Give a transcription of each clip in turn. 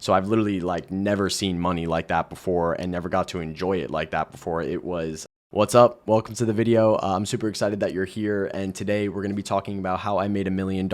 So I've literally like never seen money like that before and never got to enjoy it like that before. It was What's up? Welcome to the video. I'm super excited that you're here, and today we're going to be talking about how I made $1 million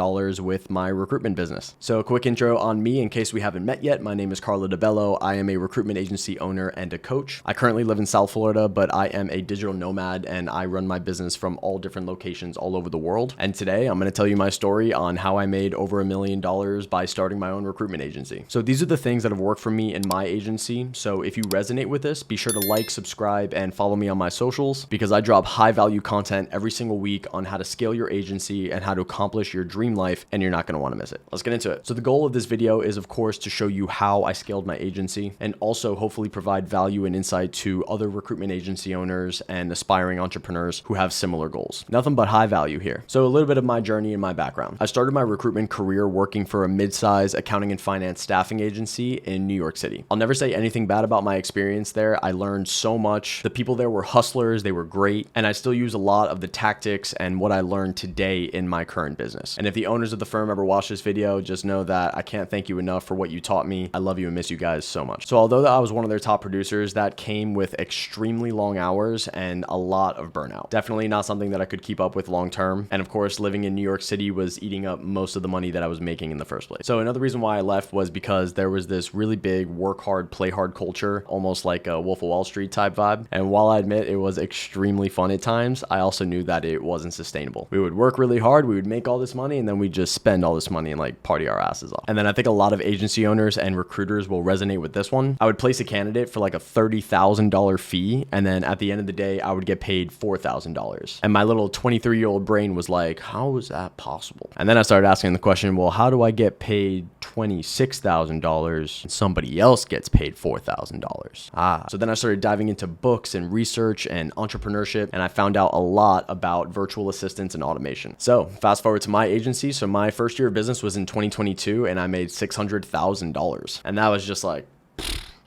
with my recruitment business. So a quick intro on me in case we haven't met yet. My name is Carlo DeBello. I am a recruitment agency owner and a coach. I currently live in South Florida, but I am a digital nomad and I run my business from all different locations all over the world. And today I'm going to tell you my story on how I made over $1 million by starting my own recruitment agency. So these are the things that have worked for me in my agency. So if you resonate with this, be sure to like, subscribe, and follow me on my socials, because I drop high value content every single week on how to scale your agency and how to accomplish your dream life, and you're not going to want to miss it. Let's get into it. So the goal of this video is, of course, to show you how I scaled my agency and also hopefully provide value and insight to other recruitment agency owners and aspiring entrepreneurs who have similar goals. Nothing but high value here. So a little bit of my journey and my background. I started my recruitment career working for a mid-size accounting and finance staffing agency in New York City. I'll never say anything bad about my experience there. I learned so much. The people there were hustlers. They were great, and I still use a lot of the tactics and what I learned today in my current business. And if the owners of the firm ever watch this video, just know that I can't thank you enough for what you taught me. I love you and miss you guys so much. So although I was one of their top producers, that came with extremely long hours and a lot of burnout. Definitely not something that I could keep up with long term. And of course, living in New York City was eating up most of the money that I was making in the first place. So another reason why I left was because there was this really big work hard, play hard culture, almost like a Wolf of Wall Street type vibe. And while I admit it was extremely fun at times, I also knew that it wasn't sustainable. We would work really hard, we would make all this money, and then we'd just spend all this money and like party our asses off. And then I think a lot of agency owners and recruiters will resonate with this one. I would place a candidate for like a $30,000 fee, and then at the end of the day, I would get paid $4,000. And my little 23-year-old brain was like, how is that possible? And then I started asking the question, well, how do I get paid $26,000 and somebody else gets paid $4,000? So then I started diving into books and research and entrepreneurship, and I found out a lot about virtual assistants and automation. So fast forward to my agency. So my first year of business was in 2022, and I made $600,000. And that was just like,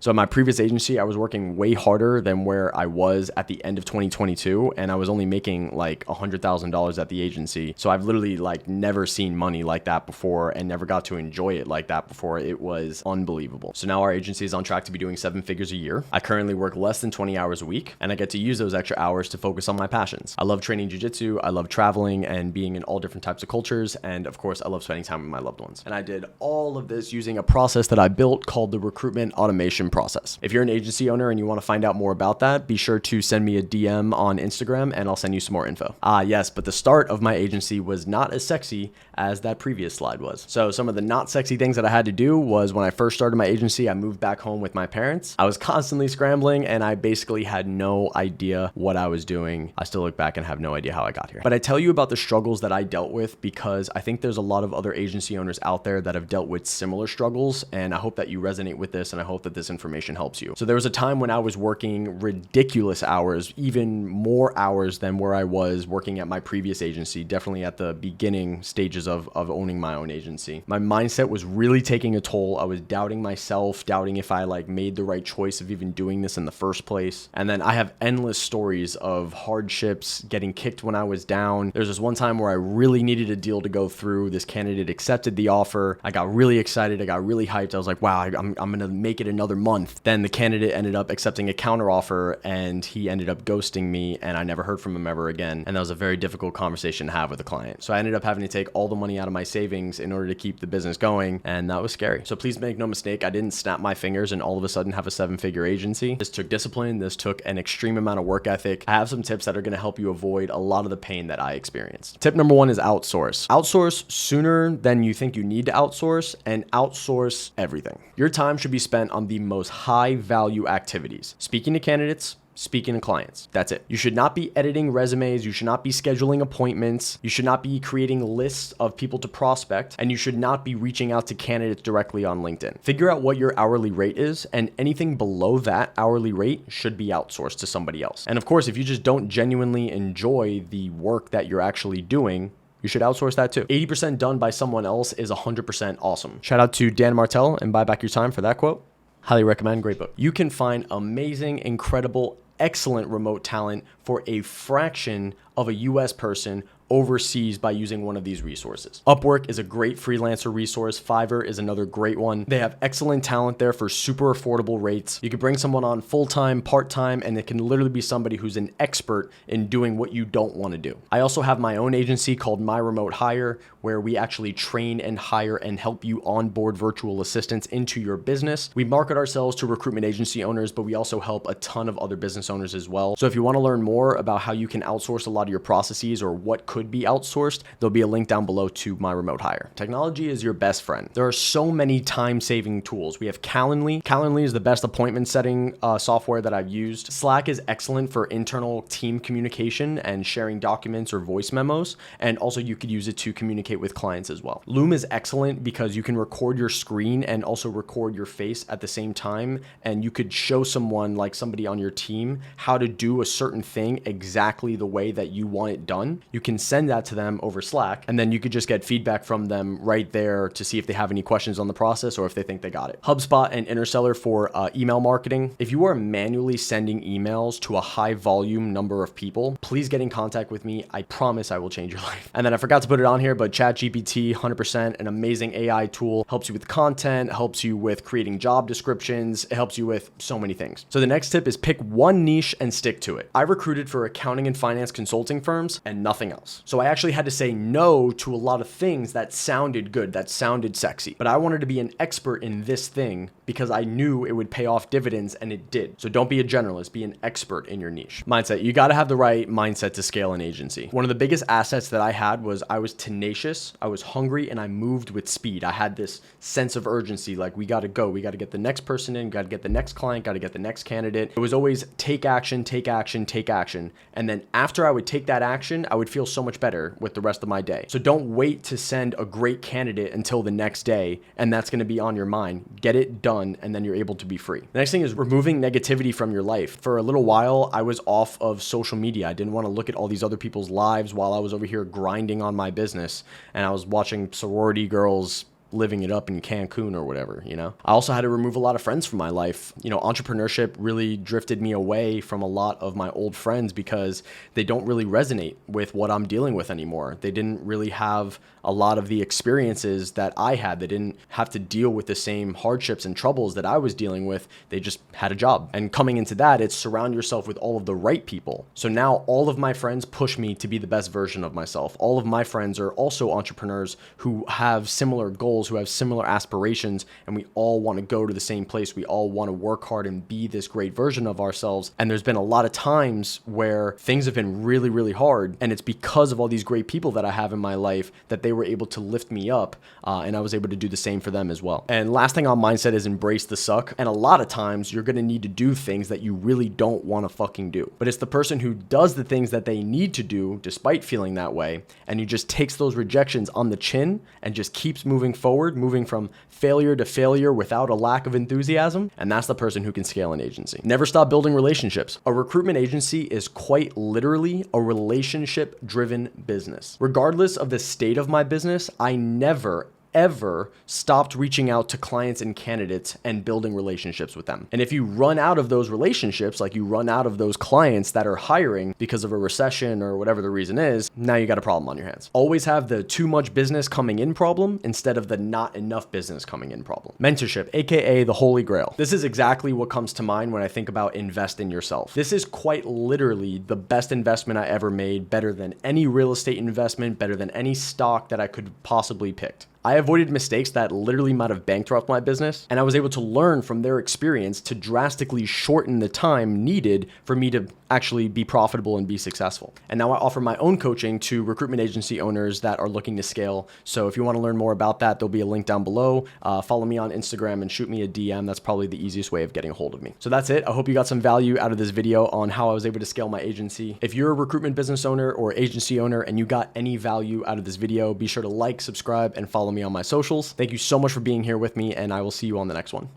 so at my previous agency, I was working way harder than where I was at the end of 2022, and I was only making like $100,000 at the agency. So I've literally like never seen money like that before and never got to enjoy it like that before. It was unbelievable. So now our agency is on track to be doing 7 figures a year. I currently work less than 20 hours a week, and I get to use those extra hours to focus on my passions. I love training jiu-jitsu. I love traveling and being in all different types of cultures. And of course, I love spending time with my loved ones. And I did all of this using a process that I built called the recruitment automation process. If you're an agency owner and you want to find out more about that, be sure to send me a DM on Instagram and I'll send you some more info. Yes, but the start of my agency was not as sexy as that previous slide was. So some of the not sexy things that I had to do was when I first started my agency, I moved back home with my parents. I was constantly scrambling and I basically had no idea what I was doing. I still look back and have no idea how I got here. But I tell you about the struggles that I dealt with because I think there's a lot of other agency owners out there that have dealt with similar struggles, and I hope that you resonate with this, and I hope that this information helps you. So there was a time when I was working ridiculous hours, even more hours than where I was working at my previous agency, definitely at the beginning stages of owning my own agency. My mindset was really taking a toll. I was doubting myself, doubting if I like made the right choice of even doing this in the first place. And then I have endless stories of hardships, getting kicked when I was down. There's this one time where I really needed a deal to go through. This candidate accepted the offer. I got really excited. I got really hyped. I was like, wow, I'm going to make it another month. Then the candidate ended up accepting a counteroffer and he ended up ghosting me, and I never heard from him ever again. And that was a very difficult conversation to have with a client. So I ended up having to take all the money out of my savings in order to keep the business going, and that was scary. So please make no mistake, I didn't snap my fingers and all of a sudden have a 7-figure agency. This took discipline. This took an extreme amount of work ethic. I have some tips that are going to help you avoid a lot of the pain that I experienced. Tip number 1 is outsource. Outsource sooner than you think you need to outsource, and outsource everything. Your time should be spent on the most high value activities. Speaking to candidates, speaking to clients. That's it. You should not be editing resumes. You should not be scheduling appointments. You should not be creating lists of people to prospect, and you should not be reaching out to candidates directly on LinkedIn. Figure out what your hourly rate is, and anything below that hourly rate should be outsourced to somebody else. And of course, if you just don't genuinely enjoy the work that you're actually doing, you should outsource that too. 80% done by someone else is 100% awesome. Shout out to Dan Martell and Buy Back Your Time for that quote. Highly recommend. Great book. You can find amazing, incredible, excellent remote talent for a fraction of a US person overseas by using one of these resources. Upwork is a great freelancer resource. Fiverr is another great one. They have excellent talent there for super affordable rates. You could bring someone on full-time, part-time, and it can literally be somebody who's an expert in doing what you don't want to do. I also have my own agency called My Remote Hire, where we actually train and hire and help you onboard virtual assistants into your business. We market ourselves to recruitment agency owners, but we also help a ton of other business owners as well. So if you want to learn more about how you can outsource a lot of your processes or what could be outsourced, there'll be a link down below to My Remote Hire. Technology is your best friend. There are so many time-saving tools. We have Calendly. Calendly is the best appointment setting software that I've used. Slack is excellent for internal team communication and sharing documents or voice memos. And also you could use it to communicate with clients as well. Loom is excellent because you can record your screen and also record your face at the same time. And you could show someone, like somebody on your team, how to do a certain thing exactly the way that you want it done. You can send that to them over Slack, and then you could just get feedback from them right there to see if they have any questions on the process or if they think they got it. HubSpot and Interseller for email marketing. If you are manually sending emails to a high volume number of people, please get in contact with me. I promise I will change your life. And then I forgot to put it on here, but ChatGPT, 100%, an amazing AI tool, helps you with content, helps you with creating job descriptions, it helps you with so many things. So the next tip is pick one niche and stick to it. I recruited for accounting and finance consulting firms and nothing else. So I actually had to say no to a lot of things that sounded good, that sounded sexy, but I wanted to be an expert in this thing because I knew it would pay off dividends, and it did. So don't be a generalist, be an expert in your niche. Mindset, you gotta have the right mindset to scale an agency. One of the biggest assets that I had was I was tenacious, I was hungry, and I moved with speed. I had this sense of urgency, like we gotta go, we gotta get the next person in, gotta get the next client, gotta get the next candidate. It was always take action, take action, take action. And then after I would take that action, I would feel so much better with the rest of my day. So don't wait to send a great candidate until the next day, and that's gonna be on your mind. Get it done, and then you're able to be free. The next thing is removing negativity from your life. For a little while, I was off of social media. I didn't want to look at all these other people's lives while I was over here grinding on my business, and I was watching sorority girls living it up in Cancun or whatever, you know? I also had to remove a lot of friends from my life. You know, entrepreneurship really drifted me away from a lot of my old friends because they don't really resonate with what I'm dealing with anymore. They didn't really have a lot of the experiences that I had. They didn't have to deal with the same hardships and troubles that I was dealing with. They just had a job. And coming into that, it's surround yourself with all of the right people. So now all of my friends push me to be the best version of myself. All of my friends are also entrepreneurs who have similar goals, who have similar aspirations, and we all want to go to the same place. We all want to work hard and be this great version of ourselves. And there's been a lot of times where things have been really, really hard. And it's because of all these great people that I have in my life that they were able to lift me up, and I was able to do the same for them as well. And last thing on mindset is embrace the suck. And a lot of times you're going to need to do things that you really don't want to fucking do. But it's the person who does the things that they need to do despite feeling that way, and who just takes those rejections on the chin and just keeps moving forward, moving from failure to failure without a lack of enthusiasm. And that's the person who can scale an agency. Never stop building relationships. A recruitment agency is quite literally a relationship-driven business. Regardless of the state of my business, I never ever stopped reaching out to clients and candidates and building relationships with them. And if you run out of those relationships, like you run out of those clients that are hiring because of a recession or whatever the reason is, now you got a problem on your hands. Always have the too much business coming in problem instead of the not enough business coming in problem. Mentorship, AKA the holy grail. This is exactly what comes to mind when I think about invest in yourself. This is quite literally the best investment I ever made, better than any real estate investment, better than any stock that I could possibly pick. I avoided mistakes that literally might have bankrupted my business, and I was able to learn from their experience to drastically shorten the time needed for me to actually be profitable and be successful. And now I offer my own coaching to recruitment agency owners that are looking to scale. So if you want to learn more about that, there'll be a link down below. Follow me on Instagram and shoot me a DM. That's probably the easiest way of getting a hold of me. So that's it. I hope you got some value out of this video on how I was able to scale my agency. If you're a recruitment business owner or agency owner and you got any value out of this video, be sure to like, subscribe, and follow me on my socials. Thank you so much for being here with me, and I will see you on the next one.